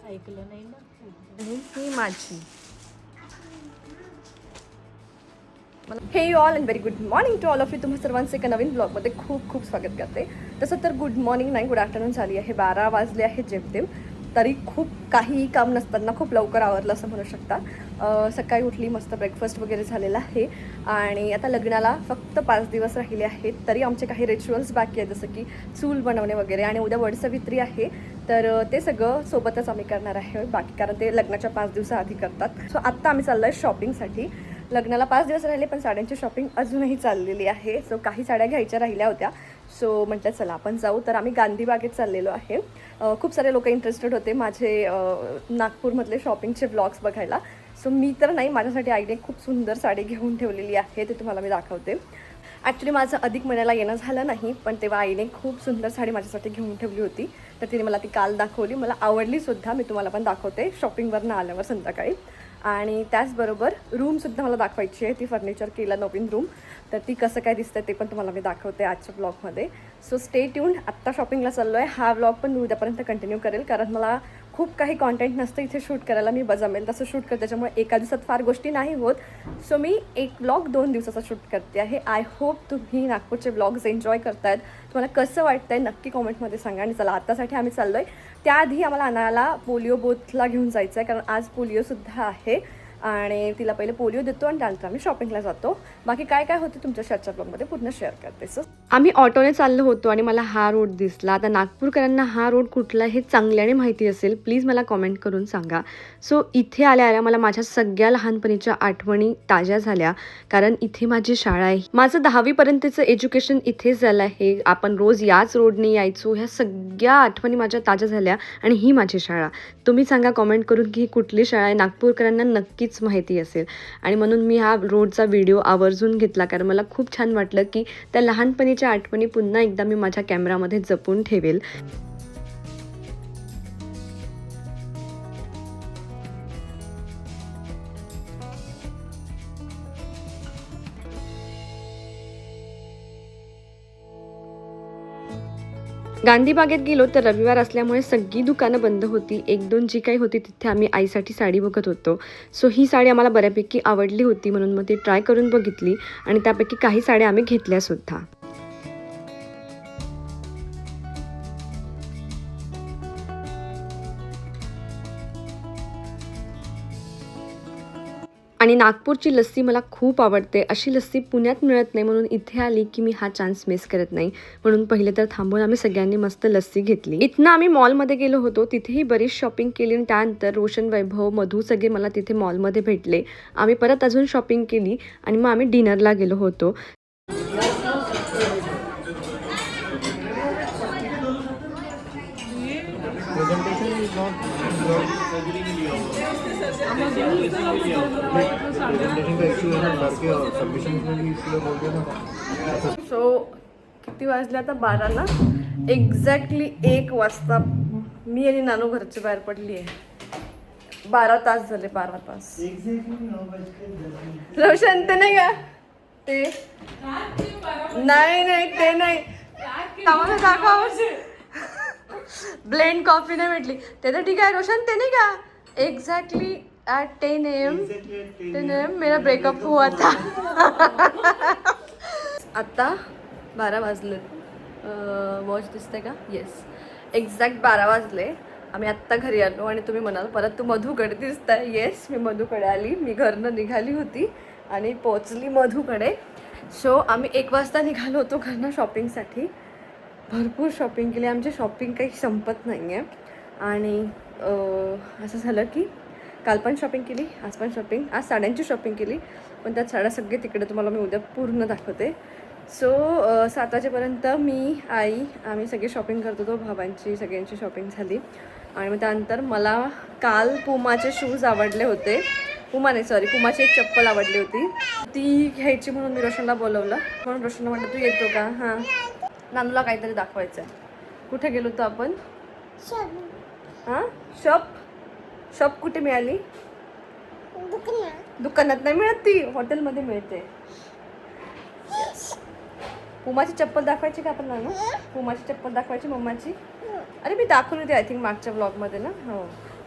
ऐकलं नाही ना. आणि ही माझी. Hey you all and very good morning to all of you. तुम्हा सर्वांचं एका नवीन ब्लॉगमध्ये खूप खूप स्वागत करते. तसं तर गुड मॉर्निंग नाही, गुड आफ्टरनून झाली आहे. 12 वाजले आहेत जेमतेम. तरी खूप काहीही काम नसताना खूप लवकर आवरलं असं म्हणू शकता. सकाळी उठली, मस्त ब्रेकफास्ट वगैरे झालेला आहे आणि आता लग्नाला फक्त 5 दिवस राहिले आहेत. तरी आमचे काही रिच्युअल्स बाकी आहेत, जसं की चूल बनवणे वगैरे, आणि उद्या वटसावित्री आहे. तर ते सगळं सोबतच आम्ही करणार आहे बाकी, कारण ते लग्नाच्या 5 दिवसाआधी करतात. सो आत्ता आम्ही चाललो आहे शॉपिंगसाठी. लग्नाला 5 दिवस राहिले, पण साड्यांची शॉपिंग अजूनही चाललेली आहे. सो काही साड्या घ्यायच्या राहिल्या होत्या. सो म्हटलं चला आपण जाऊ. तर आम्ही गांधी बागेत चाललेलो आहे. खूप सारे लोक इंटरेस्टेड होते माझे नागपूरमधले शॉपिंगचे ब्लॉग्स बघायला. सो मी तर नाही, माझ्यासाठी आईने खूप सुंदर साडी घेऊन ठेवलेली आहे, ते तुम्हाला मी दाखवते. ॲक्च्युली माझं अधिक महिन्याला येणं झालं नाही, पण तेव्हा आईने खूप सुंदर साडी माझ्यासाठी घेऊन ठेवली होती. तर तिने मला ती काल दाखवली, मला आवडलीसुद्धा. मी तुम्हाला पण दाखवते शॉपिंगवरनं आल्यावर संध्याकाळी. आणि त्याचबरोबर रूमसुद्धा मला दाखवायची आहे. ती फर्निचर केलं नवीन रूम, तर ती कसं काय दिसतं ते पण तुम्हाला मी दाखवते आजच्या ब्लॉगमध्ये. So stay tune. आत्ता शॉपिंगला चाललो आहे. हा ब्लॉग पण मी उद्यापर्यंत कंटिन्यू करेल, कारण मला खूप काही कॉन्टेंट नसतं इथे शूट करायला. मी जमेल तसं शूट करते, त्याच्यामुळे एका दिवसात फार गोष्टी नाही होत. सो मी एक ब्लॉग 2 दिवसाचा शूट करते आहे. आय होप तुम्ही नागपूरचे ब्लॉग्स एन्जॉय करतायत. तुम्हाला कसं वाटतं आहे नक्की कॉमेंटमध्ये सांगा. आणि चला आत्तासाठी आम्ही चाललो आहे. त्याआधी आम्हाला आणायला पोलिओ बूथला घेऊन जायचं आहे, कारण आज पोलिओसुद्धा आहे. आणि तिला पहिले पोलिओ देतो आणि त्यानंतर आम्ही शॉपिंगला जातो. बाकी काय काय होतं तुमच्या शेअरच्या ब्लॉगमध्ये पूर्ण शेअर करते. सो आम्ही ऑटोने चाललो होतो आणि मला हा रोड दिसला. आता नागपूरकरांना हा रोड कुठला हे चांगल्याने माहिती असेल, प्लीज मला कॉमेंट करून सांगा. सो इथे आल्या मला माझ्या सगळ्या लहानपणीच्या आठवणी ताज्या झाल्या, कारण इथे माझी शाळा आहे. माझं 10वीपर्यंतचं एज्युकेशन इथेच झालं आहे. आपण रोज याच रोडने यायचो. ह्या सगळ्या आठवणी माझ्या ताज्या झाल्या आणि ही माझी शाळा. तुम्ही सांगा कॉमेंट करून की ही कुठली शाळा आहे. नागपूरकरांना नक्कीच माहिती असेल. आणि म्हणून मी हा रोडचा व्हिडिओ आवर्जून घेतला, कारण मला खूप छान वाटलं की त्या लहानपणीच्या आठवणी पुन्हा एकदा मी माझ्या कॅमेरामध्ये जपून ठेवेल. गांधी बागेत गेलो तर रविवार असल्यामुळे सगळी दुकानं बंद होती. 1-2 जी काही होती तिथे आम्ही आईसाठी साडी बघत होतो. सो ही साडी आम्हाला बऱ्यापैकी आवडली होती, म्हणून मग ती ट्राय करून बघितली आणि त्यापैकी काही साड्या आम्ही घेतल्यासुद्धा. आणि नागपूरची लस्सी मला खूप आवडते. अशी लस्सी पुण्यात मिळत नाही, म्हणून इथे आली की मी हा चान्स मिस करत नाही. म्हणून पहिले तर थांबून आम्ही सगळ्यांनी मस्त लस्सी घेतली. इथनं आम्ही मॉलमध्ये गेलो होतो, तिथेही बरीच शॉपिंग केली आणि त्यानंतर रोशन, वैभव, मधू सगळे मला तिथे मॉलमध्ये भेटले. आम्ही परत अजून शॉपिंग केली आणि मग आम्ही डिनरला गेलो होतो. सो किती वाजले आता? 12 ना. एक्झॅक्टली 1 वाजता मी आणि नानू घरच्या बाहेर पडली आहे. 12 तास झाले, 12 तास. रोशन ते नाही का ते? नाही ते नाही. ब्लेंड कॉफी नाही भेटली ते तर ठीक आहे. रोशन ते नाही का? एक्झॅक्टली at 10 AM मेरा ब्रेकअप हुआ था. आता 12 वाजले. वॉच दिसते का? येस, एक्झॅक्ट 12 वाजले. आम्ही आत्ता घरी आलो आणि तुम्ही म्हणाल परत तू मधूकडे दिसताय. येस, मी मधूकडे आली. मी घरनं निघाली होती आणि पोचली मधूकडे. सो आम्ही 1 वाजता निघालो होतो घरनं शॉपिंगसाठी. भरपूर शॉपिंग केली. आमची शॉपिंग काही संपत नाही आहे. आणि असं झालं की काल पण शॉपिंग केली, आज पण शॉपिंग. आज साड्यांची शॉपिंग केली, पण त्यात साड्या सगळे तिकडे तुम्हाला मी उद्या पूर्ण दाखवते. सो 7 वाजेपर्यंत मी, आई, आम्ही सगळे शॉपिंग करत होतो. भावांची सगळ्यांची शॉपिंग झाली. आणि मग त्यानंतर मला काल पुमाचे शूज आवडले होते. पुमाची एक चप्पल आवडली होती, ती घ्यायची म्हणून मी रोशनला बोलवलं. म्हणून रोशनला म्हटलं तू येतो का? हां, नानूला काहीतरी दाखवायचं आहे. कुठे गेलो होतो आपण? हां, शॉप कुठे मिळाली? दुकानात नाही मिळत, ती हॉटेलमध्ये मिळते. पुमाची चप्पल दाखवायची का आपण नानू? पुमाची चप्पल दाखवायची मम्माची. अरे मी दाखवली होती आय थिंक मागच्या ब्लॉगमध्ये ना. हो,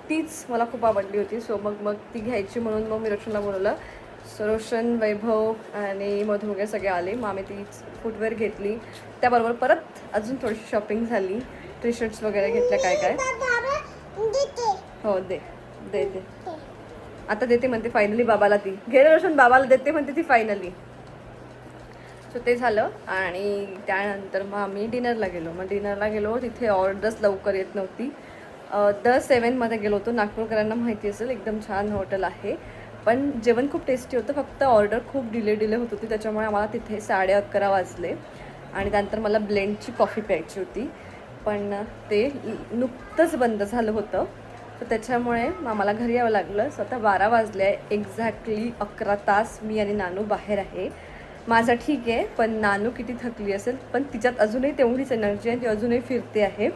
तीच मला खूप आवडली होती. सो मग ती घ्यायची म्हणून मग मी रोशनला बोलवलं. सो रोशन, वैभव आणि मधू वगैरे सगळे आले. मग आम्ही तीच फुटवेअर घेतली. त्याबरोबर परत अजून थोडीशी शॉपिंग झाली. टी शर्ट्स वगैरे घेतल्या काय काय. हो दे दे दे आता देते म्हणते फायनली बाबाला. ती घे रोशन, बाबाला देते म्हणते ती फायनली. सो ते झालं आणि त्यानंतर मग आम्ही डिनरला गेलो. मग डिनरला गेलो तिथे ऑर्डर्स लवकर येत नव्हती. द 7मध्ये गेलो होतो. नागपूरकरांना माहिती असेल, एकदम छान हॉटेल आहे. पण जेवण खूप टेस्टी होतं, फक्त ऑर्डर खूप डिले होत होती. त्याच्यामुळे आम्हाला तिथे 11:30 वाजले. आणि त्यानंतर मला ब्लेंडची कॉफी प्यायची होती, पण ते नुकतंच बंद झालं होतं. तर त्याच्यामुळे आम्हाला घरी यावं लागलं. स्वतः 12 वाजले आहे. एक्झॅक्टली 11 तास मी आणि नानू बाहेर आहे. माझं ठीक आहे, पण नानू किती थकली असेल, पण तिच्यात अजूनही तेवढीच एनर्जी आहे, ती अजूनही फिरते आहे.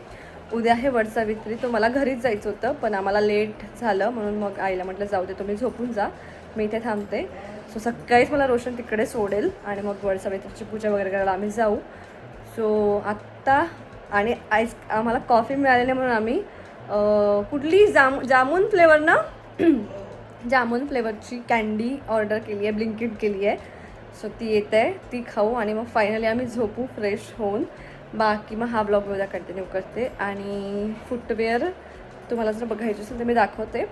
उद्या आहे वटसावित्री, तो मला घरीच जायचं होतं, पण आम्हाला लेट झालं म्हणून मग आईला म्हटलं जाऊ दे, तुम्ही झोपून जा, मी इथे थांबते. सो सकाळीच मला रोशन तिकडे सोडेल आणि मग वटसावित्रीची पूजा वगैरे करायला आम्ही जाऊ. सो आत्ता आणि आम्हाला कॉफी मिळालेली म्हणून आम्ही कुठली जामून फ्लेवर ना जामून फ्लेवरची कँडी ऑर्डर केली आहे, ब्लिंकिट केली आहे. सो ती येत आहे, ती खाऊ आणि मग फायनली आम्ही झोपू फ्रेश होऊन. बाकी मग हा ब्लॉग उद्या कंटिन्यू करते. आणि फुटवेअर तुम्हाला जर बघायचं असेल तर मी दाखवते,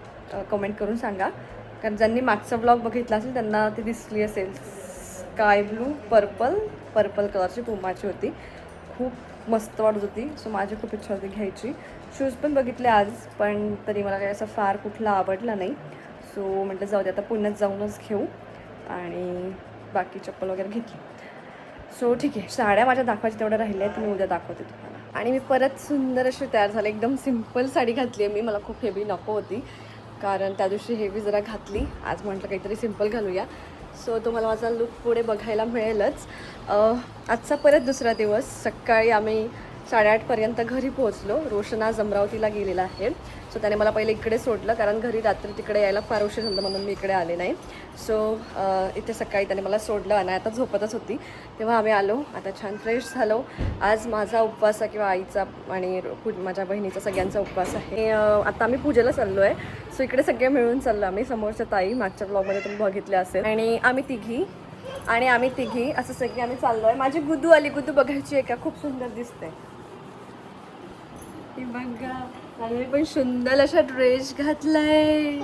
कमेंट करून सांगा, कारण ज्यांनी मागचा ब्लॉग बघितला असेल त्यांना ती दिसली असेल. स्काय ब्लू पर्पल कलरची पुमाची होती, खूप मस्त वाटत होती. सो माझी खूप इच्छा होती घ्यायची. शूज पण बघितले आज, पण तरी मला काही असं फार कुठला आवडला नाही. सो म्हटलं जाऊ दे, आता पुण्यात जाऊनच घेऊ. आणि बाकी चप्पल वगैरे घेतली. सो ठीक आहे, साड्या माझ्या दाखवायच्या तेवढ्या राहिल्या आहेत, मी उद्या दाखवते तुम्हाला. आणि मी परत सुंदर अशी तयार झाले. एकदम सिम्पल साडी घातली आहे मी, मला खूप हेवी नको होती, कारण त्या दिवशी हेवी जरा घातली. आज म्हटलं काहीतरी सिम्पल घालूया. सो तुम्हाला माझा लुक पुढे बघायला मिळेलच. आजचा परत दुसरा दिवस. सकाळी आम्ही 8:30पर्यंत घरी पोहोचलो. रोशन आज अमरावतीला गेलेला आहे. सो त्याने मला पहिले इकडे सोडलं, कारण घरी रात्री तिकडे यायला फार उशीर झालं म्हणून मी इकडे आले नाही. सो इथे सकाळी त्याने मला सोडलं आणि आता झोपतच होती, तेव्हा आम्ही आलो. आता छान फ्रेश झालो. आज माझा उपवास आहे, किंवा आईचा आणि माझ्या बहिणीचा सगळ्यांचा उपवास आहे. आता आम्ही पूजेला चाललो आहे. सो इकडे सगळे मिळून चाललो आम्ही. समोरच्या ताई मागच्या ब्लॉगमध्ये तुम्ही बघितले असेल. आणि आम्ही तिघी असं सगळी आम्ही चाललो आहे. माझी गुद्दू आली. गुद्दू बघायची आहे का? खूप सुंदर दिसते. बघा, नानूने पण सुंदर असा ड्रेस घातलाय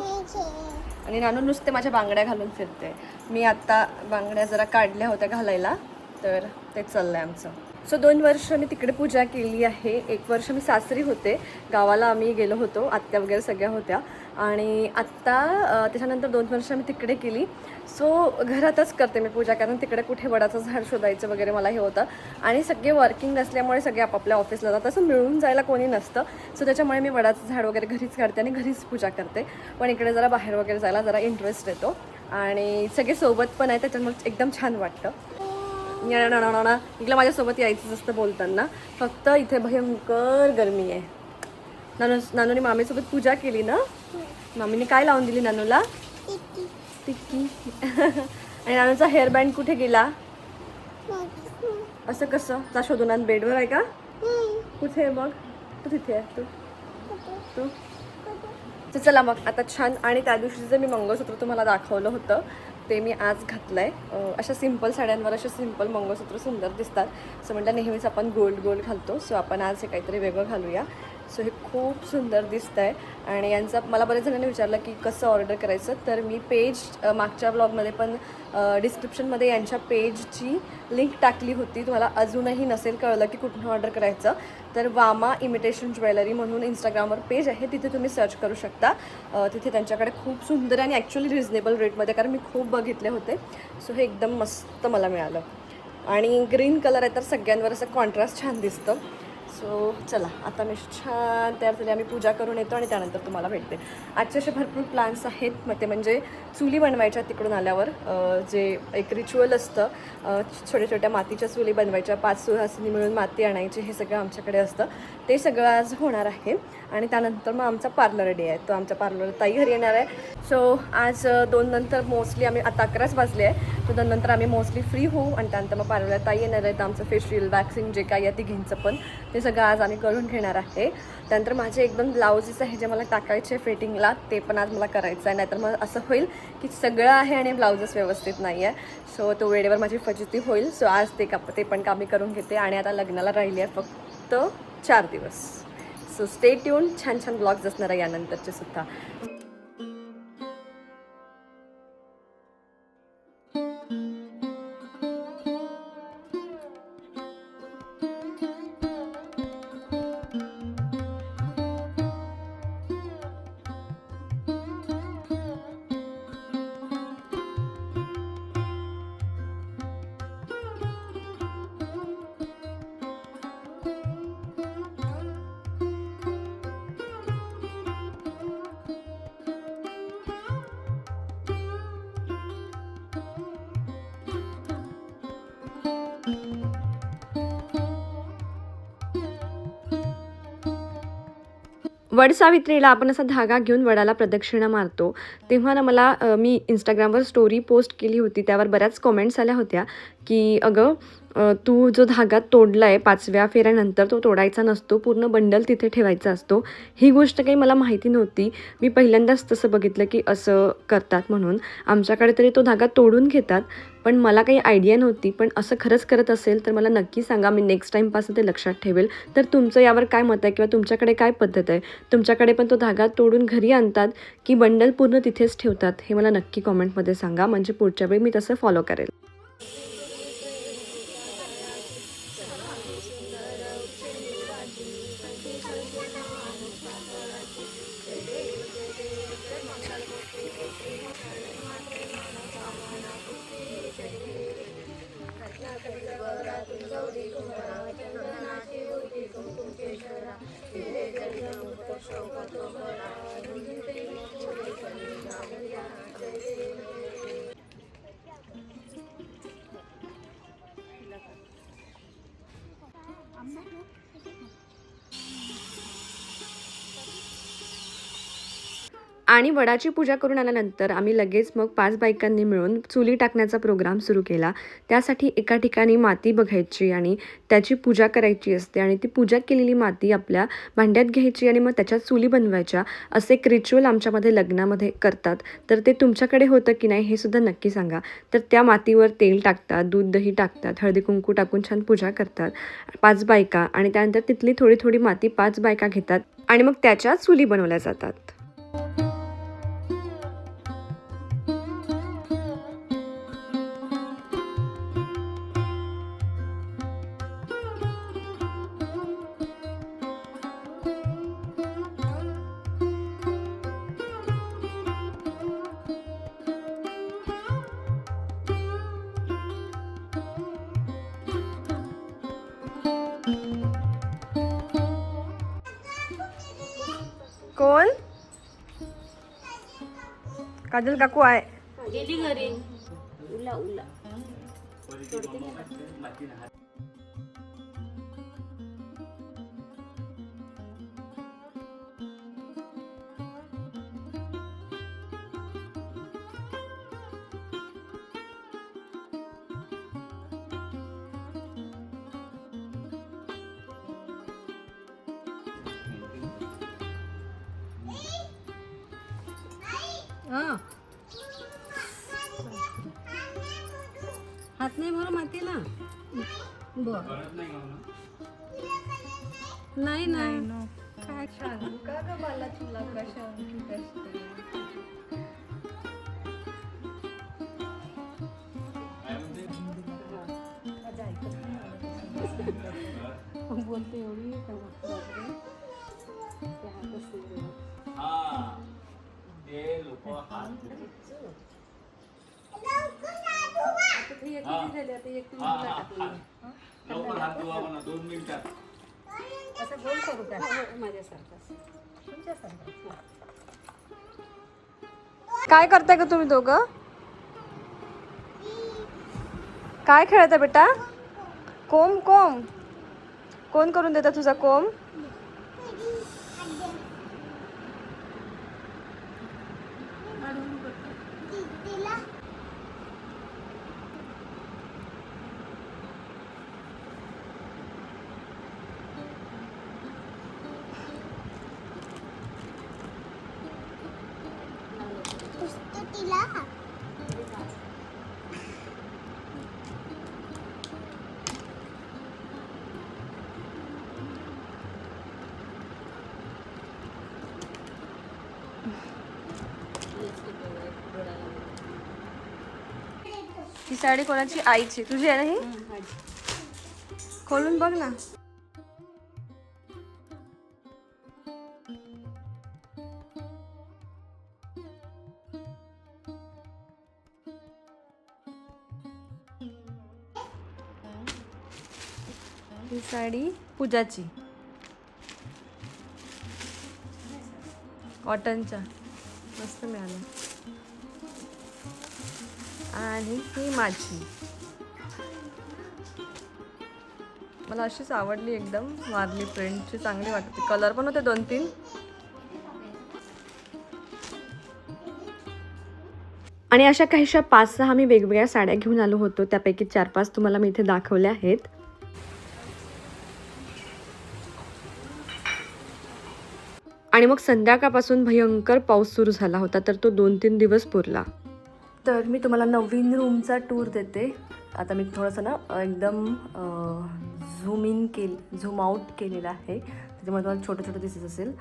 आणि नानू नुसते माझ्या बांगड्या घालून फिरते. मी आता बांगड्या जरा काढल्या होत्या घालायला, तर ते चाललंय आमचं. सो 2 वर्ष मी तिकडे पूजा केली आहे. 1 वर्ष मी सासरी होते, गावाला आम्ही गेलो होतो, आत्या वगैरे सगळ्या होत्या. आणि आत्ता त्याच्यानंतर 2 वर्ष मी तिकडे केली. सो घरातच करते मी पूजा, कारण तिकडे कुठे वडाचं झाड शोधायचं वगैरे मला हे होतं. आणि सगळे वर्किंग असल्यामुळे सगळे आपापल्या ऑफिसला जातात, असं मिळून जायला कोणी नसतं. सो त्याच्यामुळे मी वडाचं झाड वगैरे घरीच काढते आणि घरीच पूजा करते. पण इकडे जरा बाहेर वगैरे जायला जरा इंटरेस्ट येतो आणि सगळे सोबत पण आहे, त्याच्यामुळे एकदम छान वाटतं. इकडं माझ्यासोबत यायचं असतं बोलताना, फक्त इथे भयंकर गरमी आहे. नानूने मामीसोबत पूजा केली ना. मामीने काय लावून दिली नानूला? टिक्की. आणि नानूचा हेअरबँड कुठे गेला? असं कसं जा शोधून आण. बेडवर आहे का? कुठे आहे मग? तू तिथे आहे. तू तर चला मग आता छान. आणि त्या दिवशी जे मी मंगळसूत्र तुम्हाला दाखवलं होतं ते मी आज घातलं आहे. अशा सिंपल साड्यांवर असे सिंपल मंगळसूत्र सुंदर दिसतात. सो म्हटलं नेहमीच आपण गोल्ड घालतो, सो आपण आज हे काहीतरी वेगळं घालूया. सो हे खूप सुंदर दिसतं आहे. आणि यांचा मला बऱ्याच जणांनी विचारलं की कसं ऑर्डर करायचं, तर मी पेज मागच्या ब्लॉगमध्ये पण डिस्क्रिप्शनमध्ये यांच्या पेजची लिंक टाकली होती. तुम्हाला अजूनही नसेल कळलं की कुठून ऑर्डर करायचं, तर वामा इमिटेशन ज्वेलरी म्हणून इंस्टाग्रामवर पेज आहे, तिथे तुम्ही सर्च करू शकता. तिथे त्यांच्याकडे खूप सुंदर आणि ॲक्च्युली रिजनेबल रेटमध्ये, कारण मी खूप बघितले होते. सो हे एकदम मस्त मला मिळालं. आणि ग्रीन कलर आहे, तर सगळ्यांवर असं कॉन्ट्रास्ट छान दिसतं. सो चला आता मी छान तयार झाली. आम्ही पूजा करून येतो आणि त्यानंतर तुम्हाला भेटते. आजचे असे भरपूर प्लॅन्स आहेत. मग ते म्हणजे चुली बनवायच्या तिकडून आल्यावर, जे एक रिच्युअल असतं, छोट्या छोट्या मातीच्या चुली बनवायच्या, 5 सुहासिनी मिळून माती आणायची, हे सगळं आमच्याकडे असतं. ते सगळं आज होणार आहे. आणि त्यानंतर मग आमचा पार्लर डे आहे, तो आमच्या पार्लर ताई घरी येणार आहे. सो आज 2 नंतर मोस्टली आम्ही आता 11च वाजले आहे, तर नंतर आम्ही मोस्टली फ्री होऊ आणि त्यानंतर मग पार्लर ताई येणार आहे. तर आमचं फेशियल वॅक्सिंग जे काही आहे तिघींचं पण ते सगळं आज आम्ही करून घेणार आहे. त्यानंतर माझे एकदम ब्लाउजेस आहे जे मला टाकायचे फिटिंगला ते पण आज मला करायचं आहे. नाहीतर मग असं होईल की सगळं आहे आणि ब्लाउजेस व्यवस्थित नाही आहे. सो तो वेळेवर माझी फजिती होईल. सो आज ते पण काम मी करून घेते. आणि आता लग्नाला राहिली आहे फक्त 4 दिवस. So stay tune. छान छान ब्लॉग्स असणार आहे यानंतरचे सुद्धा. वडसावित्रीला आपण असा धागा घेऊन वडाला प्रदक्षिणा मारतो तेव्हा ना मला मी इंस्टाग्रामवर स्टोरी पोस्ट केली होती. त्यावर बऱ्याच कमेंट्स आल्या होत्या की अगं तू जो धागा तोडला आहे 5व्या फेऱ्यानंतर तो तोडायचा नसतो, पूर्ण बंडल तिथे ठेवायचा असतो. ही गोष्ट काही मला माहिती नव्हती. मी पहिल्यांदाच तसं बघितलं की असं करतात म्हणून. आमच्याकडे तरी तो धागा तोडून घेतात, पण मला काही आयडिया नव्हती. पण असं खरंच करत असेल तर मला नक्की सांगा, मी नेक्स्ट टाईमपासून ते लक्षात ठेवेल. तर तुमचं यावर काय मत आहे किंवा तुमच्याकडे काय पद्धत आहे? तुमच्याकडे पण तो धागा तोडून घरी आणतात की बंडल पूर्ण तिथेच ठेवतात? हे मला नक्की कॉमेंटमध्ये सांगा, म्हणजे पुढच्या वेळी मी तसं फॉलो करेल. आणि वडाची पूजा करून आल्यानंतर आम्ही लगेच मग 5 बायकांनी मिळून चुली टाकण्याचा प्रोग्राम सुरू केला. त्यासाठी एका ठिकाणी माती बघायची आणि त्याची पूजा करायची असते आणि ती पूजा केलेली माती आपल्या भांड्यात घ्यायची आणि मग त्याच्या चुली बनवायच्या. असे एक रिच्युअल आमच्यामध्ये लग्नामध्ये करतात. तर ते तुमच्याकडे होतं की नाही हे सुद्धा नक्की सांगा. तर त्या मातीवर तेल टाकतात, दूध दही टाकतात, हळदी कुंकू टाकून छान पूजा करतात 5 बायका. आणि त्यानंतर तिथली थोडी थोडी माती 5 बायका घेतात आणि मग त्याच्या चुली बनवल्या जातात. कोण? काजल काकू आहे. गेली घरी. उला उला हात नाही भर मातीला. नाही नाही काय छान का ग मला तुला कशा बोलते एवढी असं गोल करू का माझ्यासारखं. काय करताय का तुम्ही दोघं? काय खेळत आहे बेटा? कोंब कोंब कोण करून देतं तुझा कोंब? साडी कोणाची? आईची. तुझी आहे ना ही? खोलून बघ ना. ही साडी पूजाची, कॉटनच्या, मस्त मिळालं. आणि ही माझी, मला अशीच आवडली एकदम. वारली प्रिंटची चांगली वाटते. कलर पण होते 2-3. आणि अशा काहीशा 5-6 मी वेगवेगळ्या साड्या घेऊन आलो होतो. त्यापैकी 4-5 तुम्हाला मी इथे दाखवल्या आहेत. आणि मग संध्याकाळपासून भयंकर पाऊस सुरू झाला होता, तर तो 2-3 दिवस पुरला. तर मी तुम्हाला नवीन रूमचा टूर देते. आता मी थोडंसं ना एकदम झूम आउट केलेलं आहे. त्याच्यामध्ये तुम्हाला छोटं छोटं दिसत असेल,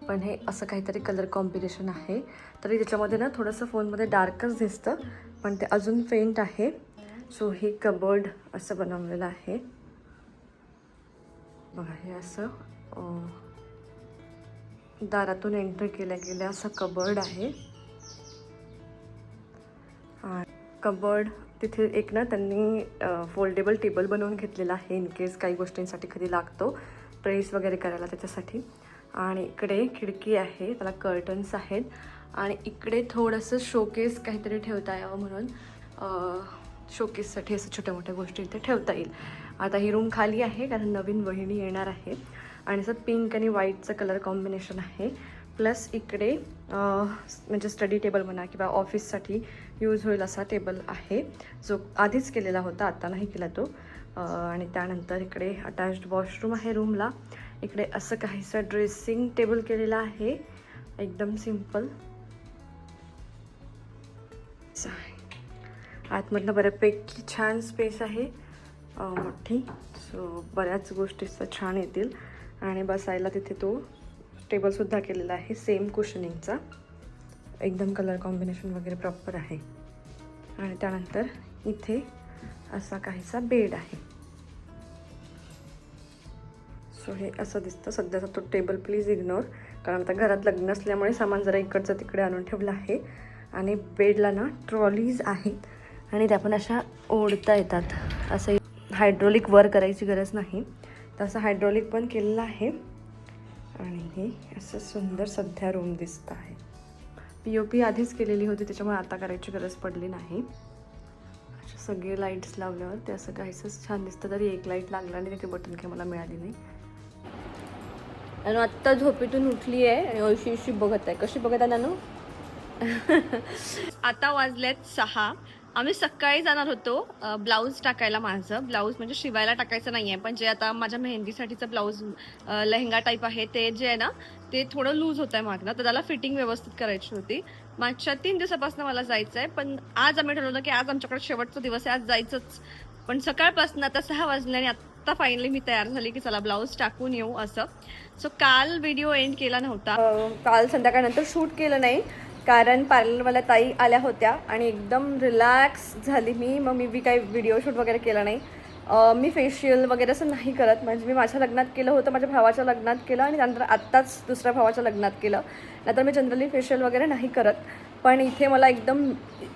पण हे असं काहीतरी कलर कॉम्बिनेशन आहे. तरी त्याच्यामध्ये ना थोडंसं फोनमध्ये डार्कच दिसतं, पण ते अजून फेंट आहे. सो हे कबर्ड असं बनवलेलं आहे बघा. हे असं दारातून एंटर केल्या गेल्या असं कबर्ड आहे. कबर्ड तिथे एक ना त्यांनी फोल्डेबल टेबल बनवून घेतलेला आहे, इन केस काही गोष्टींसाठी कधी लागतो, प्रेस वगैरे करायला त्याच्यासाठी. आणि इकडे खिडकी आहे, त्याला कर्टन्स आहेत. आणि इकडे थोडंसं शोकेस काहीतरी ठेवता यावं म्हणून शोकेससाठी असं छोट्या मोठ्या गोष्टी इथे ठेवता येईल. आता ही रूम खाली आहे कारण नवीन वहिनी येणार आहे. आणि असं पिंक आणि व्हाईटचं कलर कॉम्बिनेशन आहे. प्लस इकडे म्हणजे स्टडी टेबल म्हणा किंवा ऑफिससाठी यूज होईल असा टेबल आहे, जो आधीच केलेला होता, आता नाही केला तो. आणि त्यानंतर इकडे अटॅच्ड वॉशरूम आहे रूमला. इकडे असं काहीसं ड्रेसिंग टेबल केलेलं आहे, एकदम सिम्पल. आतमधलं बऱ्यापैकी छान स्पेस आहे, मोठी. सो बऱ्याच गोष्टीचं छान येतील. आणि बसायला तिथे तो टेबलसुद्धा केलेला आहे, सेम कुशनिंगचा. एकदम कलर कॉम्बिनेशन वगैरे प्रॉपर आहे. आणि त्यानंतर इथे असा काहीसा बेड आहे. सो हे असं दिसतं. सध्याचा तो टेबल प्लीज इग्नोर, कारण आता घरात लग्न असल्यामुळे सामान जरा इकडचं तिकडे आणून ठेवलं आहे. आणि बेडला ना ट्रॉलीज आहेत आणि त्या पण अशा ओढता येतात. असं हायड्रोलिक वर करायची गरज नाही, तसं हायड्रोलिक पण केलेलं आहे. आणि हे असं सुंदर सध्या रूम दिसतं आहे. POP आधीच केलेली होती, त्याच्यामुळे आता करायची गरज पडली नाही. अशा सगळे लाईट्स लावल्यावर ते असं काहीसंच छान दिसतं. तरी एक लाईट लागला आणि त्याची बटन काही मला मिळाली नाही. आणि आत्ता झोपेतून उठली आहे आणि अशी बघत आहे. कशी बघत आहे नानू? आता वाजलेत 6. आम्ही सकाळी जाणार होतो ब्लाऊज टाकायला. माझं ब्लाऊज म्हणजे शिवायला टाकायचं नाही आहे, पण जे आता माझ्या मेहंदीसाठीचं ब्लाऊज लेहंगा टाईप आहे ते जे आहे ना, ते थोडं लूज होतं आहे मागनं, तर त्याला फिटिंग व्यवस्थित करायची होती. मागच्या 3 दिवसापासून मला जायचं आहे, पण आज आम्ही ठरवलं की आज आमच्याकडे शेवटचा दिवस आहे, आज जायचंच. पण सकाळपासून आता 6 वाजले आणि आत्ता फायनली मी तयार झाली की चला ब्लाऊज टाकून येऊ असं. सो काल व्हिडिओ एंड केला नव्हता, काल संध्याकाळनंतर शूट केलं नाही, कारण पार्लरवाल्या ताई आल्या होत्या आणि एकदम रिलॅक्स झाली मी. मग मी काही व्हिडिओ शूट वगैरे केला नाही. मी फेशियल वगैरे असं नाही करत. म्हणजे मी माझ्या लग्नात केलं होतं, माझ्या भावाच्या लग्नात केलं आणि त्यानंतर आत्ताच दुसऱ्या भावाच्या लग्नात केलं. नाहीतर मी जनरली फेशियल वगैरे नाही करत. पण इथे मला एकदम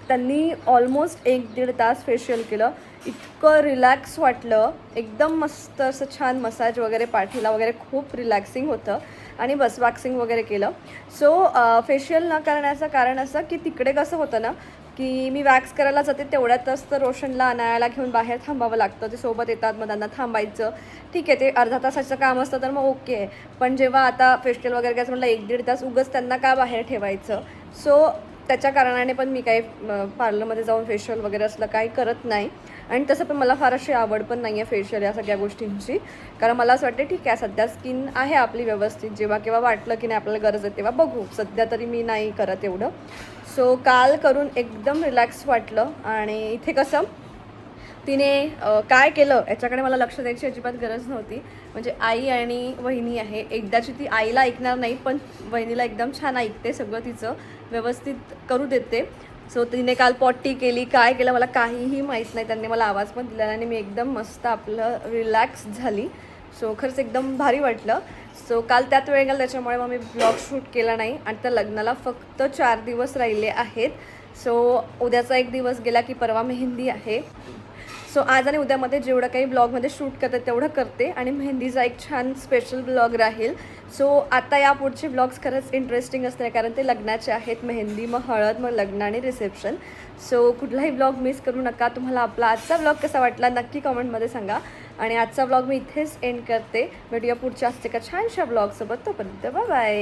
त्यांनी ऑलमोस्ट 1-1.5 तास फेशियल केलं. इतकं रिलॅक्स वाटलं, एकदम मस्त असं छान मसाज वगैरे पाठीला वगैरे खूप रिलॅक्सिंग होतं. आणि बस वॅक्सिंग वगैरे केलं. सो फेशियल न करण्याचं कारण असं की तिकडे कसं होतं ना की मी वॅक्स करायला जाते तेवढ्यातच तर रोशनला अनायाला घेऊन बाहेर थांबावं लागतं. ते सोबत येतात, मग त्यांना थांबायचं. ठीक आहे, ते अर्धा तासाचं काम असतं तर मग ओके आहे. पण जेव्हा आता फेशियल वगैरे करायचं म्हटलं 1-1.5 तास उगाच त्यांना का बाहेर ठेवायचं. सो त्याच्या कारणाने पण मी काही पार्लरमध्ये जाऊन फेशियल वगैरे असलं काही करत नाही. आणि तसं पण मला फार अशी आवड पण नाही आहे फेशियल या सगळ्या गोष्टींची, कारण मला असं वाटतं ठीक आहे सध्या स्किन आहे आपली व्यवस्थित, जेव्हा केव्हा वाटलं की नाही आपल्याला गरज आहे तेव्हा बघू. सध्या तरी मी नाही करत एवढं. सो काल करून एकदम रिलॅक्स वाटलं. आणि इथे कसं तिने काय केलं याच्याकडे मला लक्ष द्यायची अजिबात गरज नव्हती. म्हणजे आई आणि वहिनी आहे, एकदाची ती आईला ऐकणार नाही पण वहिनीला एकदम छान ऐकते, सगळं तिचं व्यवस्थित करू देते. सो तिने काल पॉटी केली, काय केलं मला काहीही माहीत नाही. त्यांनी मला आवाज पण दिला आणि मी एकदम मस्त आपलं रिलॅक्स झाली. सो खरंच एकदम भारी वाटलं. सो काल त्यात वेळ गेला त्याच्यामुळे मग मी ब्लॉग शूट केला नाही. आणि त्या लग्नाला फक्त 4 दिवस राहिले आहेत. सो उद्याचा एक दिवस गेला की परवा मेहंदी आहे. सो आज आणि उद्यामध्ये जेवढं काही ब्लॉगमध्ये शूट करते तेवढं करते आणि मेहंदीचा एक छान स्पेशल ब्लॉग राहील. सो आता या पुढचे ब्लॉग्स खरंच इंटरेस्टिंग असणार कारण ते लग्नाचे आहेत. मेहंदी, मग हळद, मग लग्न आणि रिसेप्शन. सो कुठलाही ब्लॉग मिस करू नका. तुम्हाला आपला आजचा ब्लॉग कसा वाटला नक्की कमेंटमध्ये सांगा. आणि आजचा ब्लॉग मी इथेच एंड करते. भेटूया पुढच्या एका छानशा ब्लॉगसोबत. तोपर्यंत बाय बाय.